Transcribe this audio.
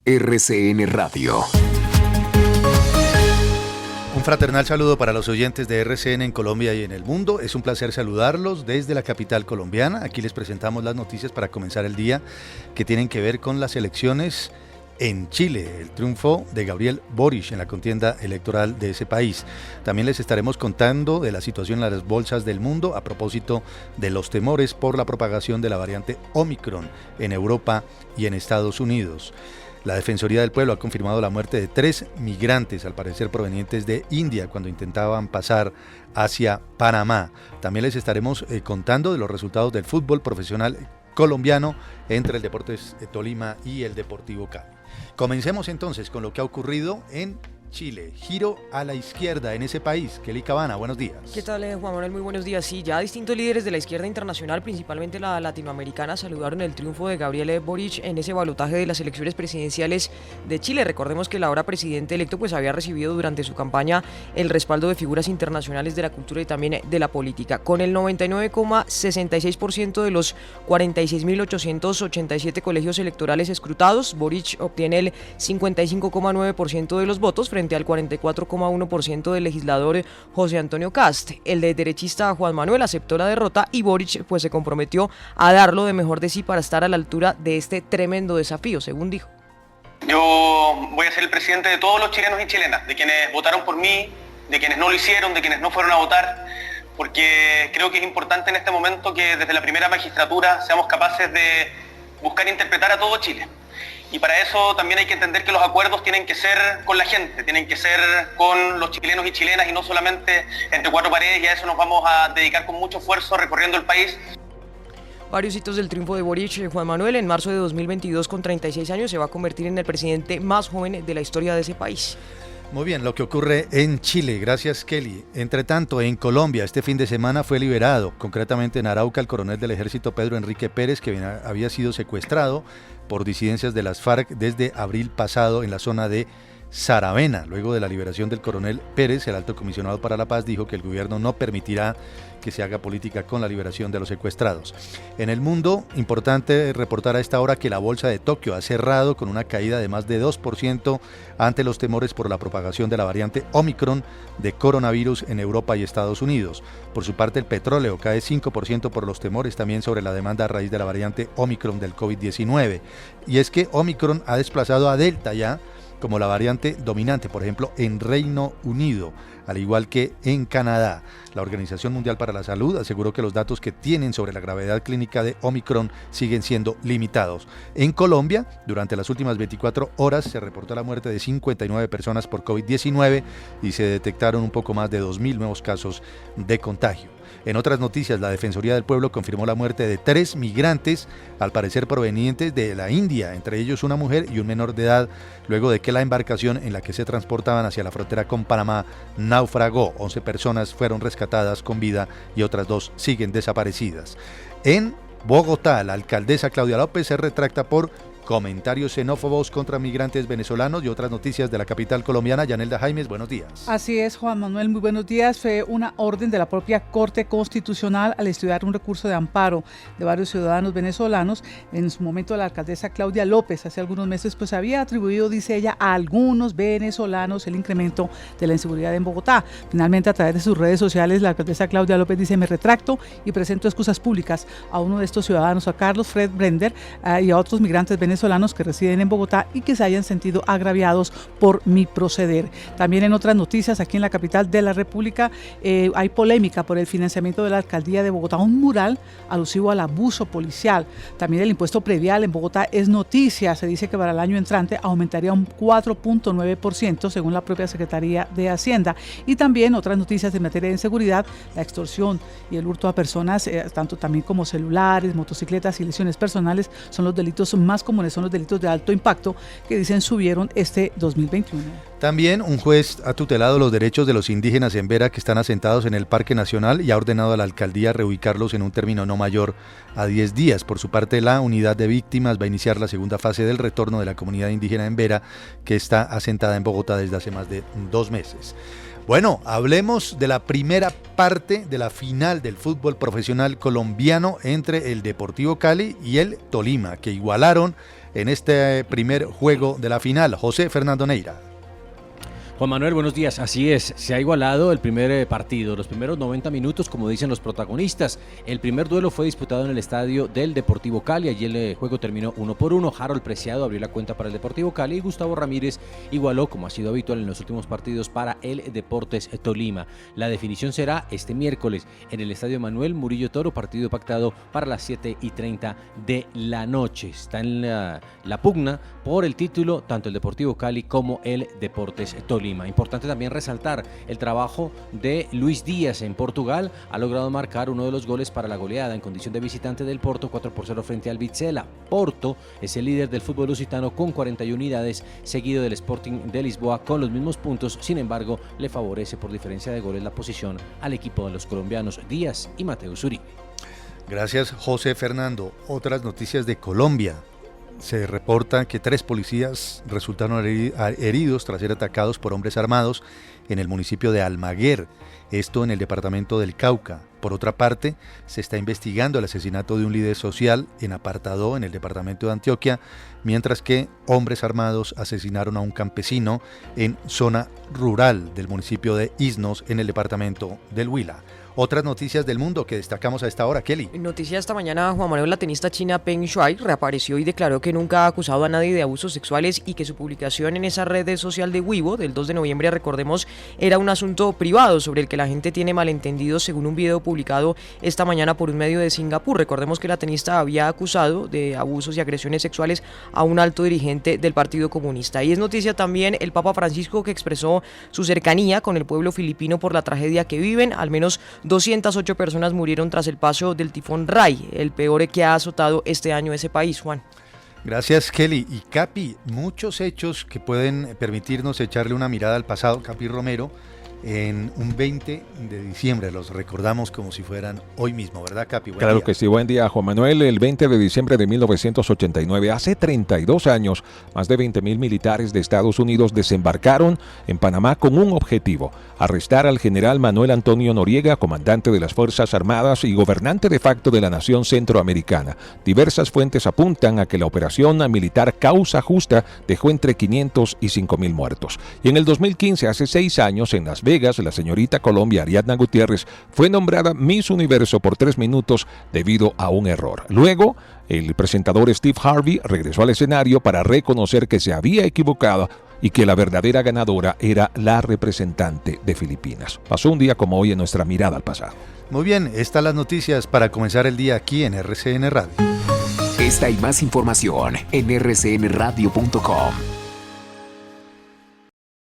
RCN Radio. Un fraternal saludo para los oyentes de RCN en Colombia y en el mundo. Es un placer saludarlos desde la capital colombiana. Aquí les presentamos las noticias para comenzar el día que tienen que ver con las elecciones en Chile, el triunfo de Gabriel Boric en la contienda electoral de ese país. También les estaremos contando de la situación en las bolsas del mundo a propósito de los temores por la propagación de la variante Omicron en Europa y en Estados Unidos. La Defensoría del Pueblo ha confirmado la muerte de 3 migrantes, al parecer provenientes de India, cuando intentaban pasar hacia Panamá. También les estaremos contando de los resultados del fútbol profesional colombiano entre el Deportes Tolima y el Deportivo Cali. Comencemos entonces con lo que ha ocurrido en Chile. Giro a la izquierda en ese país. Kelly Cabana, buenos días. ¿Qué tal, Juan Manuel? Muy buenos días. Sí, ya distintos líderes de la izquierda internacional, principalmente la latinoamericana, saludaron el triunfo de Gabriel Boric en ese balotaje de las elecciones presidenciales de Chile. Recordemos que el ahora presidente electo había recibido durante su campaña el respaldo de figuras internacionales de la cultura y también de la política. Con el 99,66% de los 46.887 colegios electorales escrutados, Boric obtiene el 55,9% de los votos frente al 44,1% del legislador José Antonio Cast. El de derechista Juan Manuel aceptó la derrota y Boric se comprometió a dar lo de mejor de sí para estar a la altura de este tremendo desafío, según dijo. Yo voy a ser el presidente de todos los chilenos y chilenas, de quienes votaron por mí, de quienes no lo hicieron, de quienes no fueron a votar, porque creo que es importante en este momento que desde la primera magistratura seamos capaces de buscar interpretar a todo Chile. Y para eso también hay que entender que los acuerdos tienen que ser con la gente, tienen que ser con los chilenos y chilenas y no solamente entre cuatro paredes, y a eso nos vamos a dedicar con mucho esfuerzo recorriendo el país. Varios hitos del triunfo de Boric. Juan Manuel, en marzo de 2022, con 36 años, se va a convertir en el presidente más joven de la historia de ese país. Muy bien, lo que ocurre en Chile, gracias Kelly. Entre tanto, en Colombia, este fin de semana fue liberado, concretamente en Arauca, el coronel del ejército Pedro Enrique Pérez, que había sido secuestrado por disidencias de las FARC desde abril pasado en la zona de Saravena. Luego de la liberación del coronel Pérez, el alto comisionado para la paz dijo que el gobierno no permitirá que se haga política con la liberación de los secuestrados. En el mundo, importante reportar a esta hora que la bolsa de Tokio ha cerrado con una caída de más de 2% ante los temores por la propagación de la variante Omicron de coronavirus en Europa y Estados Unidos. Por su parte, el petróleo cae 5% por los temores también sobre la demanda a raíz de la variante Omicron del COVID-19. Y es que Omicron ha desplazado a Delta ya como la variante dominante, por ejemplo, en Reino Unido, al igual que en Canadá. La Organización Mundial para la Salud aseguró que los datos que tienen sobre la gravedad clínica de Omicron siguen siendo limitados. En Colombia, durante las últimas 24 horas se reportó la muerte de 59 personas por COVID-19 y se detectaron un poco más de 2.000 nuevos casos de contagio. En otras noticias, la Defensoría del Pueblo confirmó la muerte de 3 migrantes, al parecer provenientes de la India, entre ellos una mujer y un menor de edad, luego de que la embarcación en la que se transportaban hacia la frontera con Panamá naufragó. 11 personas fueron rescatadas con vida y otras 2 siguen desaparecidas. En Bogotá, la alcaldesa Claudia López se retracta por comentarios xenófobos contra migrantes venezolanos y otras noticias de la capital colombiana. Yanelda Jaimes, buenos días. Así es, Juan Manuel, muy buenos días. Fue una orden de la propia Corte Constitucional al estudiar un recurso de amparo de varios ciudadanos venezolanos. En su momento la alcaldesa Claudia López, hace algunos meses, había atribuido, dice ella, a algunos venezolanos el incremento de la inseguridad en Bogotá. Finalmente, a través de sus redes sociales, la alcaldesa Claudia López dice: me retracto y presento excusas públicas a uno de estos ciudadanos, a Carlos Fred Brender, y a otros migrantes venezolanos que residen en Bogotá y que se hayan sentido agraviados por mi proceder. También en otras noticias, aquí en la capital de la República, hay polémica por el financiamiento de la alcaldía de Bogotá, un mural alusivo al abuso policial. También el impuesto predial en Bogotá es noticia. Se dice que para el año entrante aumentaría un 4.9% según la propia Secretaría de Hacienda. Y también otras noticias en materia de inseguridad: la extorsión y el hurto a personas, tanto también como celulares, motocicletas y lesiones personales, son los delitos más comunes, son los delitos de alto impacto que dicen subieron este 2021. También un juez ha tutelado los derechos de los indígenas en Vera que están asentados en el Parque Nacional y ha ordenado a la alcaldía reubicarlos en un término no mayor a 10 días. Por su parte, la unidad de víctimas va a iniciar la segunda fase del retorno de la comunidad indígena en Vera, que está asentada en Bogotá desde hace más de 2 meses. Bueno, hablemos de la primera parte de la final del fútbol profesional colombiano entre el Deportivo Cali y el Tolima, que igualaron en este primer juego de la final. José Fernando Neira. Juan Manuel, buenos días. Así es, se ha igualado el primer partido, los primeros 90 minutos, como dicen los protagonistas. El primer duelo fue disputado en el estadio del Deportivo Cali. Allí el juego terminó 1-1. Harold Preciado abrió la cuenta para el Deportivo Cali y Gustavo Ramírez igualó, como ha sido habitual en los últimos partidos, para el Deportes Tolima. La definición será este miércoles en el estadio Manuel Murillo Toro, partido pactado para las 7:30 de la noche. Está en la pugna por el título tanto el Deportivo Cali como el Deportes Tolima. Importante también resaltar el trabajo de Luis Díaz en Portugal. Ha logrado marcar uno de los goles para la goleada en condición de visitante del Porto, 4-0 frente al Vizela. Porto es el líder del fútbol lusitano con 41 unidades, seguido del Sporting de Lisboa con los mismos puntos. Sin embargo, le favorece por diferencia de goles la posición al equipo de los colombianos Díaz y Mateus Uribe. Gracias, José Fernando. Otras noticias de Colombia. Se reporta que 3 policías resultaron heridos tras ser atacados por hombres armados en el municipio de Almaguer, esto en el departamento del Cauca. Por otra parte, se está investigando el asesinato de un líder social en Apartadó, en el departamento de Antioquia, mientras que hombres armados asesinaron a un campesino en zona rural del municipio de Isnos, en el departamento del Huila. Otras noticias del mundo que destacamos a esta hora, Kelly. Noticia esta mañana, Juan Manuel, la tenista china Peng Shuai reapareció y declaró que nunca ha acusado a nadie de abusos sexuales y que su publicación en esa red social de Weibo del 2 de noviembre, recordemos, era un asunto privado sobre el que la gente tiene malentendidos, según un video publicado esta mañana por un medio de Singapur. Recordemos que la tenista había acusado de abusos y agresiones sexuales a un alto dirigente del Partido Comunista. Y es noticia también el Papa Francisco, que expresó su cercanía con el pueblo filipino por la tragedia que viven. Al menos 208 personas murieron tras el paso del tifón Rai, el peor que ha azotado este año ese país, Juan. Gracias, Kelly. Y Capi, muchos hechos que pueden permitirnos echarle una mirada al pasado. Capi Romero, en un 20 de diciembre, los recordamos como si fueran hoy mismo, ¿verdad, Capi? Claro día. Que sí, buen día, Juan Manuel. El 20 de diciembre de 1989, hace 32 años, más de 20.000 militares de Estados Unidos desembarcaron en Panamá con un objetivo: arrestar al general Manuel Antonio Noriega, comandante de las Fuerzas Armadas y gobernante de facto de la nación centroamericana. Diversas fuentes apuntan a que la operación militar Causa Justa dejó entre 500 y 5.000 muertos. Y en el 2015, hace 6 años, en Las Vegas, la señorita Colombia Ariadna Gutiérrez fue nombrada Miss Universo por 3 minutos debido a un error. Luego, el presentador Steve Harvey regresó al escenario para reconocer que se había equivocado y que la verdadera ganadora era la representante de Filipinas. Pasó un día como hoy en nuestra mirada al pasado. Muy bien, estas las noticias para comenzar el día aquí en RCN Radio. Esta y más información en rcnradio.com.